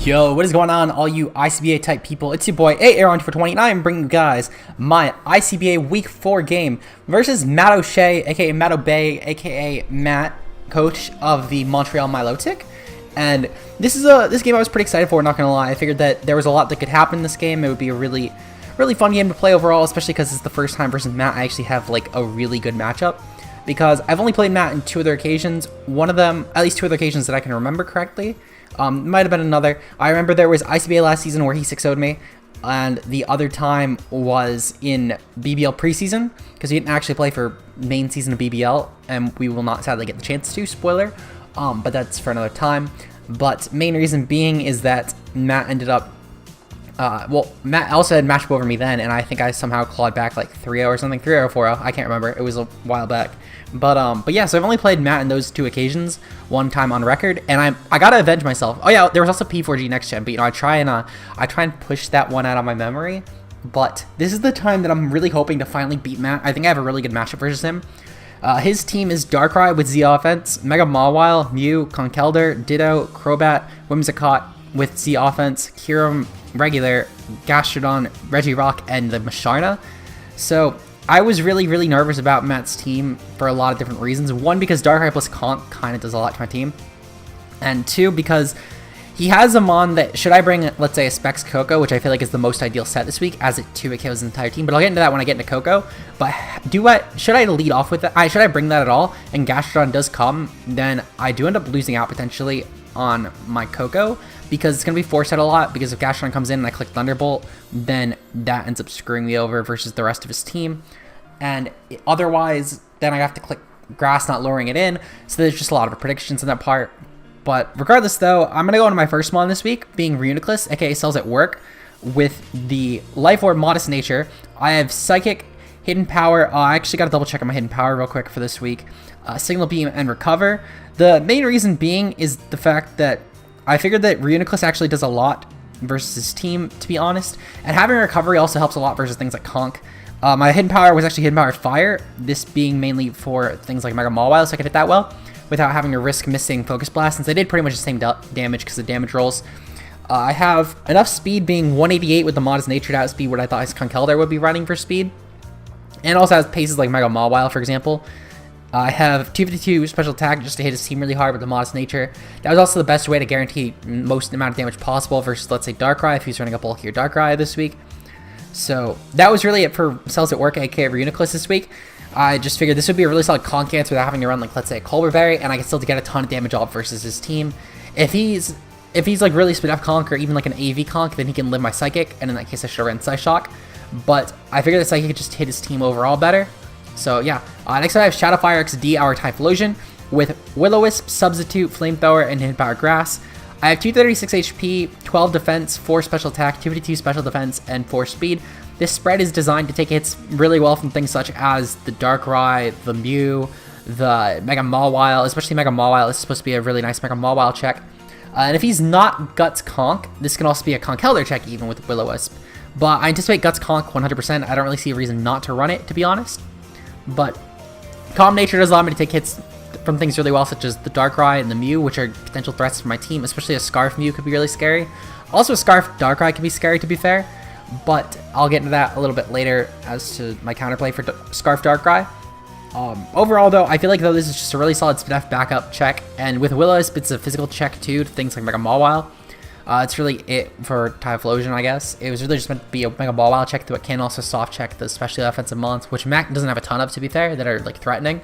Yo, what is going on, all you ICBA type people? It's your boy Aaron for 29, bringing you guys my ICBA Week 4 game versus MattOshea, aka MattOshea, aka Matt, coach of the Montreal Milotics. And this game I was pretty excited for, not gonna lie. I figured that there was a lot that could happen in this game. It would be a really fun game to play overall, especially because it's the first time versus Matt I actually have like a really good matchup. Because I've only played Matt in 2 other occasions. One of them, at least 2 other occasions that I can remember correctly. Might have been another. I remember there was ICBA last season where he 6-0'd me, and the other time was in BBL preseason, because he didn't actually play for main season of BBL, and we will not sadly get the chance to, spoiler, but that's for another time. But main reason being is that Matt ended up, Matt also had matchup over me then, and I think I somehow clawed back like 3-0 or something, 3-0 or 4-0, I can't remember, it was a while back. But yeah, so I've only played Matt in those 2 occasions, 1 time on record, and I gotta avenge myself. Oh yeah, there was also P4G next gen, but you know, I try and push that one out of my memory. But this is the time that I'm really hoping to finally beat Matt. I think I have a really good matchup versus him. His team is Darkrai with Z offense, Mega Mawile, Mew, Conkeldurr, Ditto, Crobat, Whimsicott with Z offense, Kyurem regular, Gastrodon, Regirock, and the Masharna. So I was really nervous about Matt's team for a lot of different reasons. 1, because Darkrai plus Conk kind of does a lot to my team. And 2, because he has a Mon that, should I bring, let's say, a Specs Koko, which I feel like is the most ideal set this week, as it 2-hit KOs the entire team. But I'll get into that when I get into Koko. But should I lead off with that? Should I bring that at all? And Gastrodon does come, then I do end up losing out potentially on my Koko, because it's going to be forced out a lot, because if Gastrodon comes in and I click Thunderbolt, then that ends up screwing me over versus the rest of his team. And otherwise, then I have to click Grass, not lowering it in, so there's just a lot of predictions in that part. But regardless though, I'm going to go into my first Mon this week, being Reuniclus, aka Cells at Work, with the Life Orb Modest Nature. I have Psychic, Hidden Power, I actually got to double check on my Hidden Power real quick for this week, Signal Beam, and Recover. The main reason being is the fact that I figured that Reuniclus actually does a lot versus his team, to be honest, and having Recovery also helps a lot versus things like Conk. My Hidden Power was actually Hidden Power Fire, this being mainly for things like Mega Mawile, so I could hit that well without having to risk missing Focus Blast, since I did pretty much the same damage because of damage rolls. I have enough speed, being 188 with the Modest Nature to outspeed what I thought his Conkeldurr would be running for speed, and also has paces like Mega Mawile, for example. I have 252 special attack just to hit his team really hard with the Modest Nature. That was also the best way to guarantee most amount of damage possible versus, let's say, Darkrai, if he's running a bulkier Darkrai this week. So that was really it for Cells at Work, aka Reuniclus this week. I just figured this would be a really solid Conk answer without having to run, like, let's say, a Colberberry, and I can still get a ton of damage off versus his team. If he's like really split up Conk, or even like an AV Conk, then he can live my Psychic, and in that case I should have ran Psyshock. But I figured the Psychic could just hit his team overall better. So yeah, next up I have Shadowfire XD, our Typhlosion, with Will-O-Wisp, Substitute, Flamethrower, and Hidden Power Grass. I have 236 HP, 12 defense, 4 special attack, 252 special defense, and 4 speed. This spread is designed to take hits really well from things such as the Darkrai, the Mew, the Mega Mawile, especially Mega Mawile. This is supposed to be a really nice Mega Mawile check. And if he's not Guts Conk, this can also be a Conkeldurr check even with Will-O-Wisp. But I anticipate Guts Conk 100%. I don't really see a reason not to run it, to be honest. But Calm Nature does allow me to take hits from things really well, such as the Darkrai and the Mew, which are potential threats for my team, especially a Scarf Mew could be really scary. Also, a Scarf Darkrai can be scary, to be fair, but I'll get into that a little bit later as to my counterplay for Scarf Darkrai. Overall, though, I feel like this is just a really solid Spinef backup check, and with Will-O-Wisp, it's a physical check too, to things like Mega Mawile. It's really it for Typhlosion, I guess. It was really just meant to be a Mega Mawile check, though it can also soft check the especially offensive mons, which Mac doesn't have a ton of, to be fair, that are like threatening.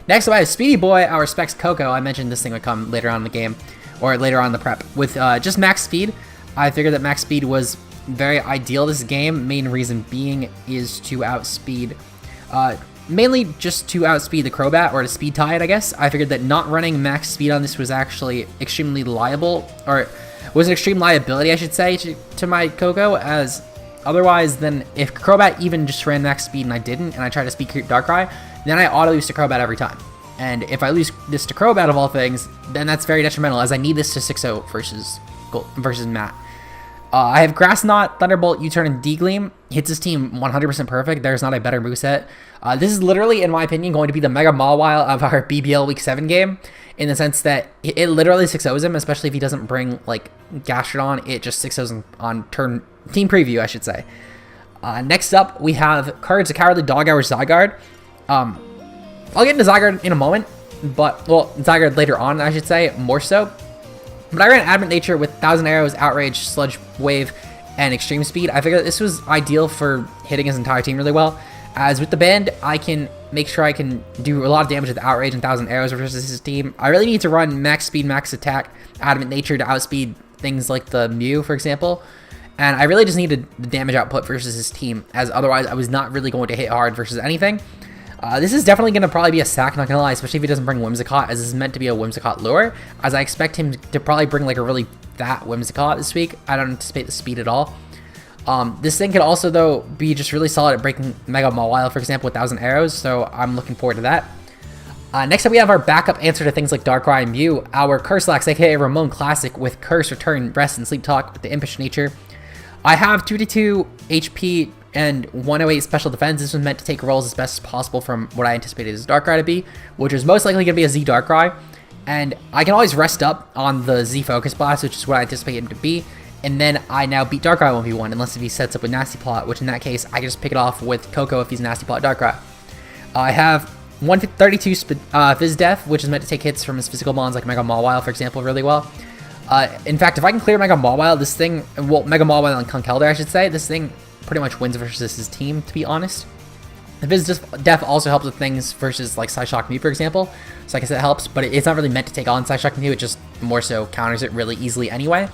Next up, I have Speedy Boy, our Specs Koko. I mentioned this thing would come later on in the game, or later on in the prep. With just max speed, I figured that max speed was very ideal this game. Main reason being is to outspeed, mainly just to outspeed the Crobat, or to speed tie it, I guess. I figured that not running max speed on this was actually extremely liable, or was an extreme liability, I should say, to my Koko, as otherwise, then if Crobat even just ran max speed and I didn't, and I tried to speed creep Darkrai, then I auto-lose to Crobat every time. And if I lose this to Crobat of all things, then that's very detrimental, as I need this to 6-0 versus Matt. I have Grass Knot, Thunderbolt, U-Turn, and D-Gleam. Hits his team 100% perfect. There's not a better moveset. This is literally, in my opinion, going to be the Mega Mawile of our BBL Week 7 game, in the sense that it literally 6-0s him, especially if he doesn't bring, like, Gastrodon. It just 6-0s him on turn team preview, I should say. Next up, we have Courage the Cowardly Dog Hour Zygarde. I'll get into Zygarde in a moment, but, well, Zygarde later on, I should say, more so. But I ran Adamant Nature with 1,000 Arrows, Outrage, Sludge Wave, and Extreme Speed. I figured this was ideal for hitting his entire team really well, as with the band, I can make sure I can do a lot of damage with Outrage and 1,000 Arrows versus his team. I really need to run Max Speed, Max Attack, Adamant Nature to outspeed things like the Mew, for example. And I really just needed the damage output versus his team, as otherwise I was not really going to hit hard versus anything. This is definitely going to probably be a sack, not going to lie, especially if he doesn't bring Whimsicott, as this is meant to be a Whimsicott lure, as I expect him to probably bring like a really fat Whimsicott this week. I don't anticipate the speed at all. This thing could also, though, be just really solid at breaking Mega Mawile, for example, with 1,000 Arrows, so I'm looking forward to that. Next up, we have our backup answer to things like Darkrai and Mew, our Curselax, aka Ramon Classic, with Curse, Return, Rest, and Sleep Talk with the Impish Nature. I have 2-2 HP and 108 special defense. This was meant to take rolls as best as possible from what I anticipated his Darkrai to be, which was most likely going to be a Z Darkrai. And I can always rest up on the Z Focus Blast, which is what I anticipate him to be. And then I now beat Darkrai 1v1, unless if he sets up with Nasty Plot, which in that case, I can just pick it off with Koko if he's Nasty Plot Darkrai. I have 132 Fizz Def, which is meant to take hits from his physical mons like Mega Mawile, for example, really well. In fact, if I can clear Mega Mawile, this thing, well, Mega Mawile and Conkeldurr, I should say, this thing pretty much wins versus his team, to be honest. The Fizz Def also helps with things versus like Psyshock Mew, for example. So I guess it helps, but it's not really meant to take on Psyshock Mew, it just more so counters it really easily anyway.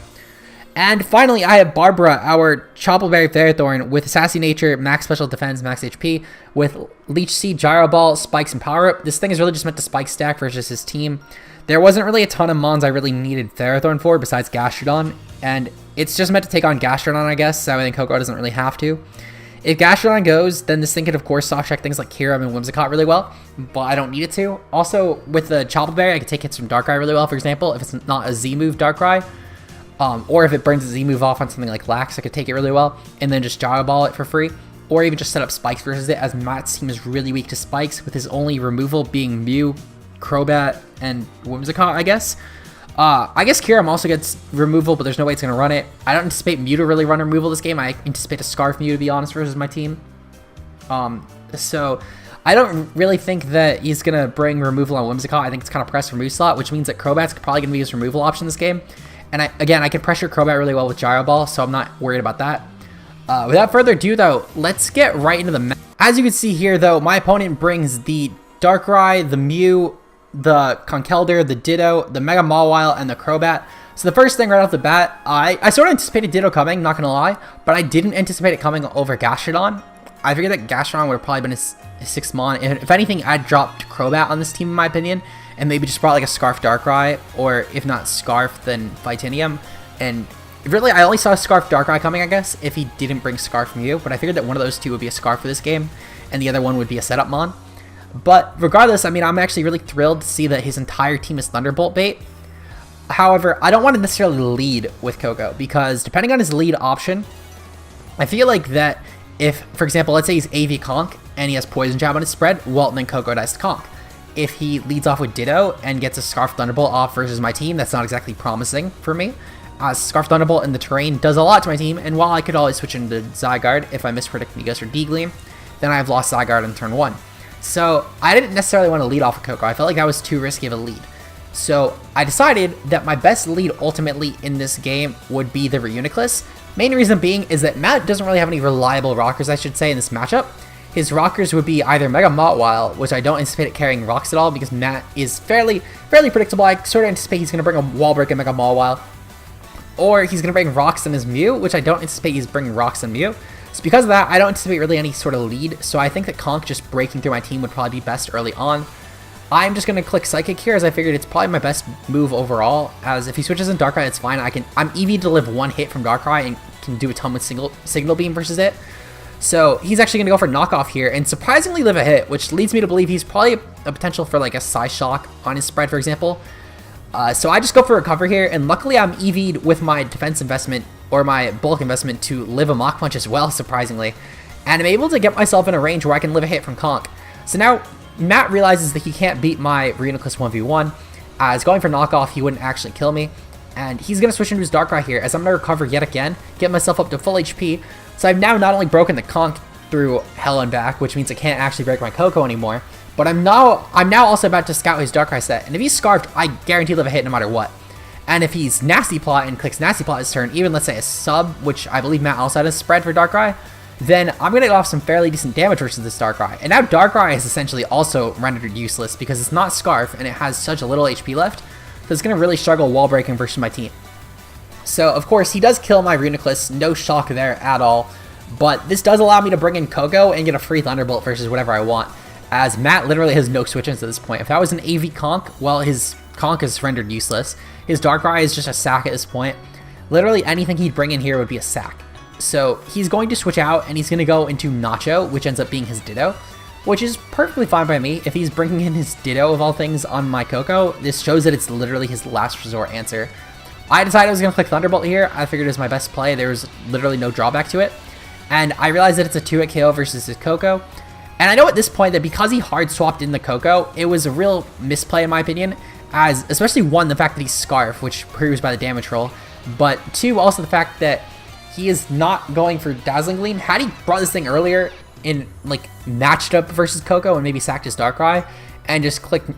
And finally, I have Barbara, our Choppleberry Ferrothorn, with Sassy Nature, Max Special Defense, Max HP, with Leech Seed, Gyro Ball, Spikes, and Power Up. This thing is really just meant to Spike stack versus his team. There wasn't really a ton of mons I really needed Ferrothorn for besides Gastrodon, and it's just meant to take on Gastrodon, I guess, so I think Koko doesn't really have to. If Gastrodon goes, then this thing could, of course, soft check things like Kyurem and Whimsicott really well, but I don't need it to. Also, with the Choppleberry, I could take hits from Darkrai really well, for example, if it's not a Z-move Darkrai. Or if it burns a Z-move off on something like Lax, I could take it really well, and then just Gyro Ball it for free. Or even just set up Spikes versus it, as Matt's team is really weak to Spikes, with his only removal being Mew, Crobat, and Whimsicott, I guess. I guess Kyurem also gets removal, but there's no way it's going to run it. I don't anticipate Mew to really run removal this game. I anticipate a Scarf Mew, to be honest, versus my team. So I don't really think that he's going to bring removal on Whimsicott. I think it's kind of pressed for Move Slot, which means that Crobat's probably going to be his removal option this game. And I can pressure Crobat really well with Gyro Ball, so I'm not worried about that. Without further ado, though, let's get right into the match. As you can see here, though, my opponent brings the Darkrai, the Mew, the Conkeldurr, the Ditto, the Mega Mawile, and the Crobat. So the first thing right off the bat, I sort of anticipated Ditto coming, not going to lie, but I didn't anticipate it coming over Gastrodon. I figured that Gastrodon would have probably been his 6th mon. If anything, I'd dropped Crobat on this team, in my opinion, and maybe just brought like a Scarf Darkrai, or if not Scarf, then Titanium. And really, I only saw Scarf Darkrai coming, I guess, if he didn't bring Scarf Mew, but I figured that one of those two would be a Scarf for this game, and the other one would be a setup mon. But regardless, I mean, I'm actually really thrilled to see that his entire team is Thunderbolt bait. However, I don't want to necessarily lead with Koko, because depending on his lead option, I feel like that if, for example, let's say he's AV Conk, and he has Poison Jab on his spread, well, then Koko dies to Conk. If he leads off with Ditto and gets a Scarf Thunderbolt off versus my team, that's not exactly promising for me. Scarf Thunderbolt in the terrain does a lot to my team, and while I could always switch into Zygarde if I mispredict Megos or D-Gleam, then I've lost Zygarde in turn 1. So I didn't necessarily want to lead off of Koko. I felt like that was too risky of a lead. So I decided that my best lead ultimately in this game would be the Reuniclus. Main reason being is that Matt doesn't really have any reliable rockers, I should say, in this matchup. His rockers would be either Mega Mawile, which I don't anticipate it carrying rocks at all because Matt is fairly predictable. I sort of anticipate he's going to bring a Wall Break and Mega Mawile. Or he's going to bring rocks in his Mew, which I don't anticipate he's bringing rocks in Mew. So because of that, I don't anticipate really any sort of lead. So I think that Conk just breaking through my team would probably be best early on. I'm just going to click Psychic here, as I figured it's probably my best move overall, as if he switches in Darkrai, it's fine. I'm EV to live one hit from Darkrai and can do a ton with Signal Beam versus it. So he's actually going to go for Knockoff here and surprisingly live a hit, which leads me to believe he's probably a potential for like a Psyshock on his spread, for example. So I just go for Recover here, and luckily I'm EV'd with my defense investment or my bulk investment to live a Mach Punch as well, surprisingly. And I'm able to get myself in a range where I can live a hit from Conk. So now Matt realizes that he can't beat my Reuniclus 1v1, as going for knockoff, he wouldn't actually kill me. And he's going to switch into his Darkrai here, as I'm going to recover yet again, get myself up to full HP. So I've now not only broken the Conk through hell and back, which means I can't actually break my Koko anymore, but I'm now also about to scout his Darkrai set. And if he's Scarfed, I guarantee live a hit no matter what. And if he's Nasty Plot and clicks Nasty Plot his turn, even let's say a sub, which I believe Matt also had a spread for Darkrai, then I'm going to get off some fairly decent damage versus this Darkrai. And now Darkrai is essentially also rendered useless because it's not Scarf and it has such a little HP left, so it's going to really struggle wall breaking versus my team. So of course he does kill my Reuniclus, no shock there at all, but this does allow me to bring in Koko and get a free Thunderbolt versus whatever I want, as Matt literally has no switch-ins at this point. If that was an AV Conk, well, his Conk is rendered useless. His Darkrai is just a sack at this point. Literally anything he'd bring in here would be a sack. So he's going to switch out and he's going to go into Nacho, which ends up being his Ditto, which is perfectly fine by me. If he's bringing in his Ditto of all things on my Koko, this shows that it's literally his last resort answer. I decided I was going to click Thunderbolt here. I figured it was my best play. There was literally no drawback to it. And I realized that it's a 2-hit KO versus his Koko. And I know at this point that because he hard swapped in the Koko, it was a real misplay in my opinion, as especially one, the fact that he's Scarf, which proves by the damage roll, but two, also the fact that he is not going for Dazzling Gleam. Had he brought this thing earlier in, like, matched up versus Koko and maybe sacked his Darkrai and just clicked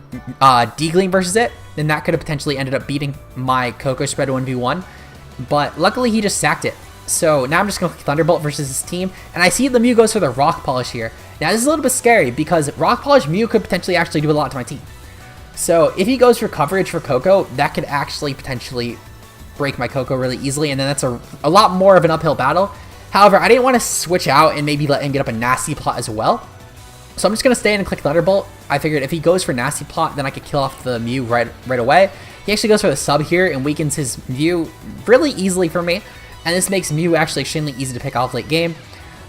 D-Gleam versus it, then that could have potentially ended up beating my Koko spread 1v1. But luckily he just sacked it. So now I'm just going to click Thunderbolt versus his team, and I see the Mew goes for the Rock Polish here. Now this is a little bit scary because Rock Polish Mew could potentially actually do a lot to my team. So if he goes for coverage for Koko, that could actually potentially break my Koko really easily, and then that's a lot more of an uphill battle. However, I didn't want to switch out and maybe let him get up a Nasty Plot as well. So I'm just going to stay in and click Thunderbolt. I figured if he goes for Nasty Plot, then I could kill off the Mew right away. He actually goes for the sub here and weakens his Mew really easily for me, and this makes Mew actually extremely easy to pick off late game.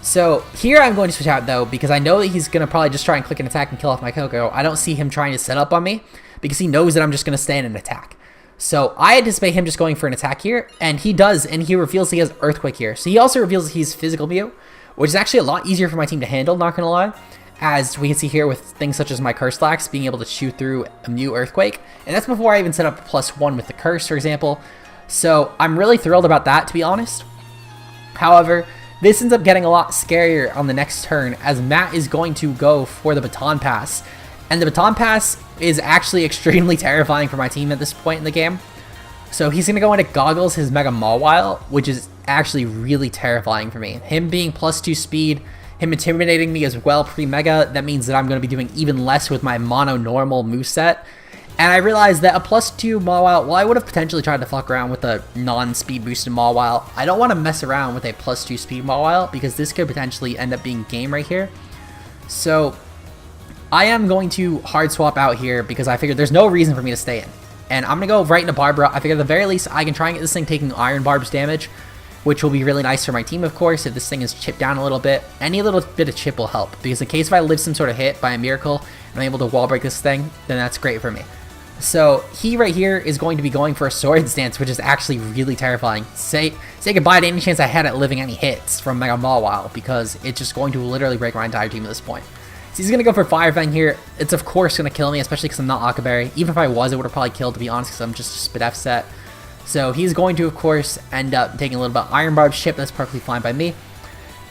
So here I'm going to switch out though, because I know that he's going to probably just try and click an attack and kill off my Koko. I don't see him trying to set up on me because he knows that I'm just going to stay in and attack. So I anticipate him just going for an attack here, and he does, and he reveals he has Earthquake here. So he also reveals he's Physical Mew, which is actually a lot easier for my team to handle, not gonna lie, as we can see here with things such as my Curse Lax being able to chew through a Mew Earthquake, and that's before I even set up +1 with the Curse, for example. So I'm really thrilled about that, to be honest. However, this ends up getting a lot scarier on the next turn, as Matt is going to go for the Baton Pass. And the Baton Pass is actually extremely terrifying for my team at this point in the game. So he's going to go into Goggles his Mega Mawile, which is actually really terrifying for me. Him being +2 speed, him intimidating me as well pre-Mega, that means that I'm going to be doing even less with my mono normal moveset. And I realized that a +2 Mawile, well, I would have potentially tried to fuck around with a non-speed boosted Mawile. I don't want to mess around with a +2 speed Mawile because this could potentially end up being game right here. So I am going to hard swap out here because I figured there's no reason for me to stay in. And I'm going to go right into Barbara. I figure at the very least I can try and get this thing taking Iron Barb's damage, which will be really nice for my team, of course, if this thing is chipped down a little bit. Any little bit of chip will help, because in case if I live some sort of hit by a miracle and I'm able to wall break this thing, then that's great for me. So he right here is going to be going for a Swords Dance, which is actually really terrifying. Say goodbye to any chance I had at living any hits from Mega Mawile, because it's just going to literally break my entire team at this point. So he's going to go for Fire Fang here. It's of course going to kill me, especially because I'm not Akaberry. Even if I was, it would have probably killed, to be honest, because I'm just a Spidef set. So he's going to, of course, end up taking a little bit of Iron Barb chip. That's perfectly fine by me.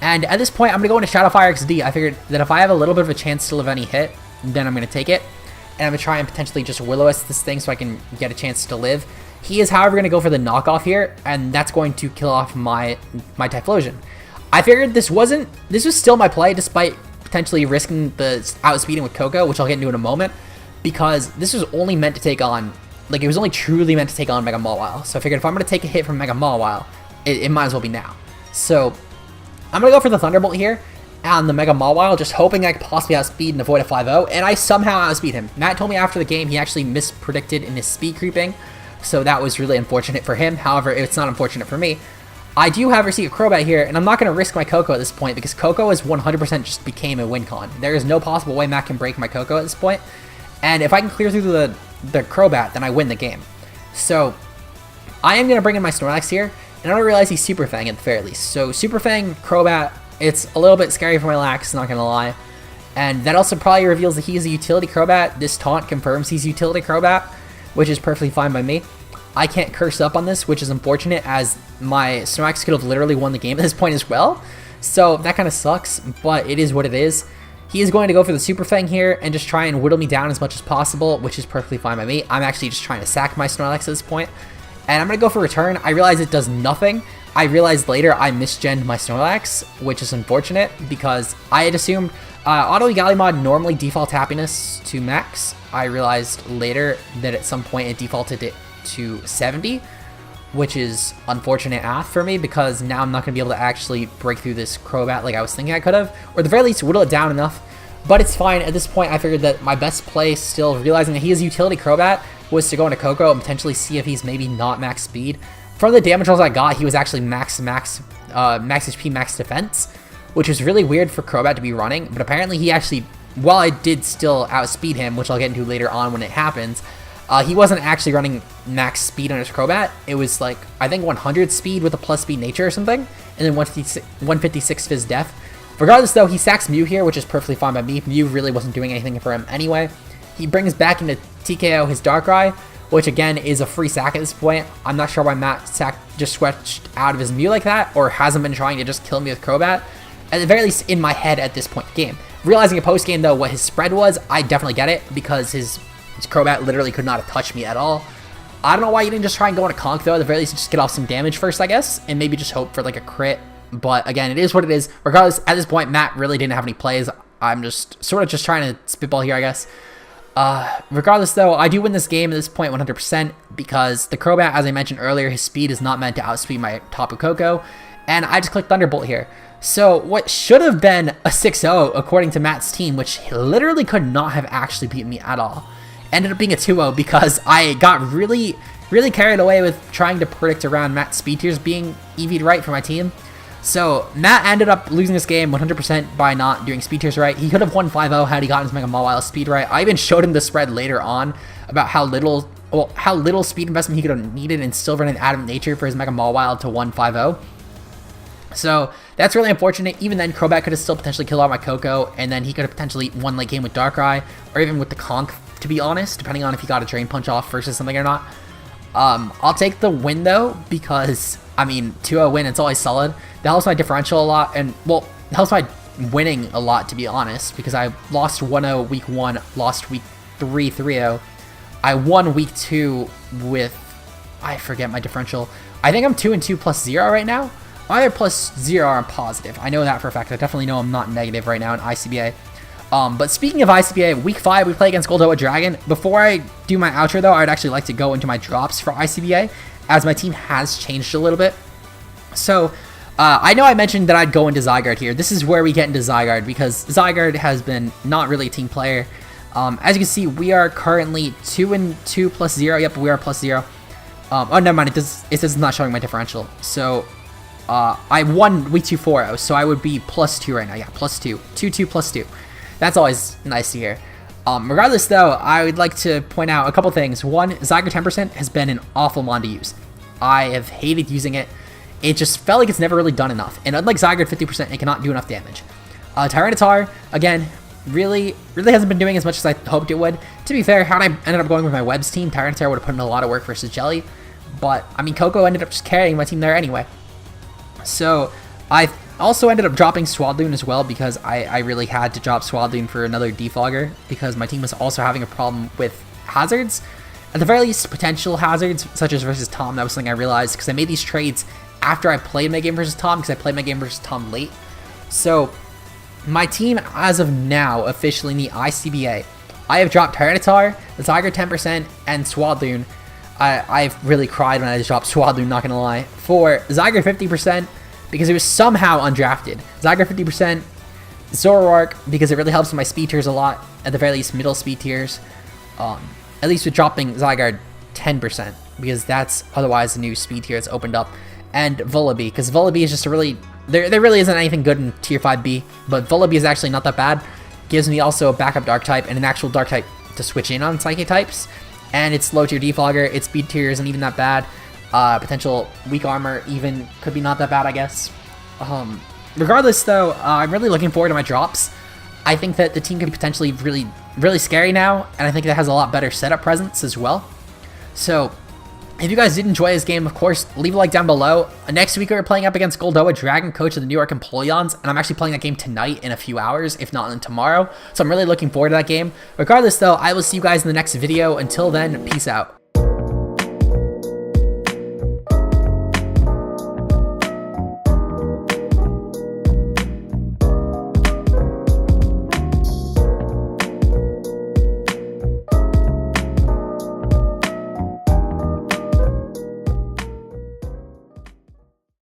And at this point, I'm going to go into Shadow Fire XD. I figured that if I have a little bit of a chance to live any hit, then I'm going to take it. And I'm going to try and potentially just Will-O-Wisp this thing so I can get a chance to live. He is, however, going to go for the knockoff here, and that's going to kill off my Typhlosion. I figured this was still my play, despite potentially risking the outspeeding with Koko, which I'll get into in a moment, because this was only meant to take on, like, it was only truly meant to take on Mega Mawile. So I figured if I'm going to take a hit from Mega Mawile, it might as well be now. So I'm going to go for the Thunderbolt here on the Mega Mawile, just hoping I could possibly outspeed and avoid a 5-0, and I somehow outspeed him. Matt told me after the game he actually mispredicted in his speed creeping, so that was really unfortunate for him. However, it's not unfortunate for me. I do, however, see a Crobat here, and I'm not going to risk my Koko at this point, because Koko is 100% just became a win con. There is no possible way Matt can break my Koko at this point, and if I can clear through the Crobat, then I win the game. So I am going to bring in my Snorlax here, And I realize he's Super Fang at the very least. So Super Fang, Crobat, it's a little bit scary for my lax, not gonna lie. And that also probably reveals that he is a utility Crobat. This taunt confirms he's utility Crobat, which is perfectly fine by me. I can't curse up on this, which is unfortunate, as my Snorlax could have literally won the game at this point as well. So that kind of sucks, but it is what it is. He is going to go for the Super Fang here and just try and whittle me down as much as possible, which is perfectly fine by me. I'm actually just trying to sack my Snorlax at this point. And I'm going to go for return. I realize it does nothing. I realized later I misgened my Snorlax, which is unfortunate because I had assumed Auto Gallimod normally defaults happiness to max. I realized later that at some point it defaulted it to 70, which is unfortunate for me because now I'm not going to be able to actually break through this Crobat like I was thinking I could have, or at the very least whittle it down enough. But it's fine. At this point, I figured that my best play, still realizing that he is utility Crobat, was to go into Koko and potentially see if he's maybe not max speed. From the damage rolls I got, he was actually max HP, max defense, which was really weird for Crobat to be running. But apparently he actually, while I did still outspeed him, which I'll get into later on when it happens, he wasn't actually running max speed on his Crobat. It was like, I think 100 speed with a plus speed nature or something, and then 156 Fizz Def. Regardless though, he sacks Mew here, which is perfectly fine by me. Mew really wasn't doing anything for him anyway. He brings back into TKO his Darkrai, which again is a free sack at this point. I'm not sure why Matt just switched out of his Mew like that, or hasn't been trying to just kill me with Crobat. At the very least in my head at this point in the game. Realizing a post game though what his spread was, I definitely get it, because his Crobat literally could not have touched me at all. I don't know why you didn't just try and go on a conk though. At the very least, just get off some damage first, I guess, and maybe just hope for like a crit. But again, it is what it is. Regardless, at this point, Matt really didn't have any plays. I'm just sort of just trying to spitball here, I guess. Regardless though, I do win this game at this point 100% because the Crobat, as I mentioned earlier, his speed is not meant to outspeed my Tapu Koko, and I just clicked Thunderbolt here. So what should have been a 6-0 according to Matt's team, which literally could not have actually beaten me at all, ended up being a 2-0 because I got really carried away with trying to predict around Matt's speed tiers being EV'd right for my team. So Matt ended up losing this game 100% by not doing speed tiers right. He could have won 5-0 had he gotten his Mega Mawile speed right. I even showed him the spread later on about how little speed investment he could have needed and still run an Adamant Nature for his Mega Mawile to 1-5-0. So that's really unfortunate. Even then, Crobat could have still potentially killed out my Koko, and then he could have potentially won late game with Darkrai, or even with the Conk, to be honest, depending on if he got a Drain Punch off versus something or not. I'll take the win though, because I mean, 2-0 win, it's always solid. That helps my differential a lot, and well, it helps my winning a lot, to be honest, because I lost 1-0 week 1, lost week 3 3-0. I won week 2 with, I forget my differential. I think I'm 2-2 plus 0 right now. Either plus 0 or I'm positive. I know that for a fact. I definitely know I'm not negative right now in ICBA. But speaking of ICBA, week 5 we play against Goldoa Dragon. Before I do my outro though, I'd actually like to go into my drops for ICBA, as my team has changed a little bit. So I know I mentioned that I'd go into Zygarde here. This is where we get into Zygarde, because Zygarde has been not really a team player. As you can see, we are currently 2-2 plus 0. Yep, we are plus 0. Oh, never mind. It says it's not showing my differential. So I won week 2 4-0, so I would be plus 2 right now. Yeah, plus 2. 2-2 plus 2. That's always nice to hear. Regardless, though, I would like to point out a couple things. One, Zygarde 10% has been an awful mon to use. I have hated using it. It just felt like it's never really done enough. And unlike Zygarde 50%, it cannot do enough damage. Tyranitar, again, really hasn't been doing as much as I hoped it would. To be fair, had I ended up going with my Webs team, Tyranitar would have put in a lot of work versus Jelly. But, I mean, Koko ended up just carrying my team there anyway. So, I also ended up dropping Swadloon as well, because I really had to drop Swadloon for another Defogger, because my team was also having a problem with hazards. At the very least, potential hazards, such as versus Tom. That was something I realized, because I made these trades after I played my game versus Tom, because I played my game versus Tom late. So, my team, as of now, officially in the ICBA, I have dropped Tyranitar, the Zygarde 10%, and Swadloon. I've really cried when I just dropped Swadloon, not gonna lie. For Zygarde 50%, because it was somehow undrafted. Zygarde 50%, Zoroark, because it really helps with my speed tiers a lot, at the very least middle speed tiers. At least with dropping Zygarde 10%, because that's otherwise a new speed tier that's opened up. And Vullaby, because Vullaby is just a really, there really isn't anything good in tier 5B, but Vullaby is actually not that bad. Gives me also a backup dark type and an actual dark type to switch in on psychic types. And it's low tier defogger, its speed tier isn't even that bad. Potential weak armor even could be not that bad, I guess. Regardless, though, I'm really looking forward to my drops. I think that the team can be potentially really scary now, and I think it has a lot better setup presence as well. So, if you guys did enjoy this game, of course, leave a like down below. Next week, we're playing up against Goldoa, Dragon Coach of the New York Employons, and I'm actually playing that game tonight in a few hours, if not tomorrow. So I'm really looking forward to that game. Regardless, though, I will see you guys in the next video. Until then, peace out.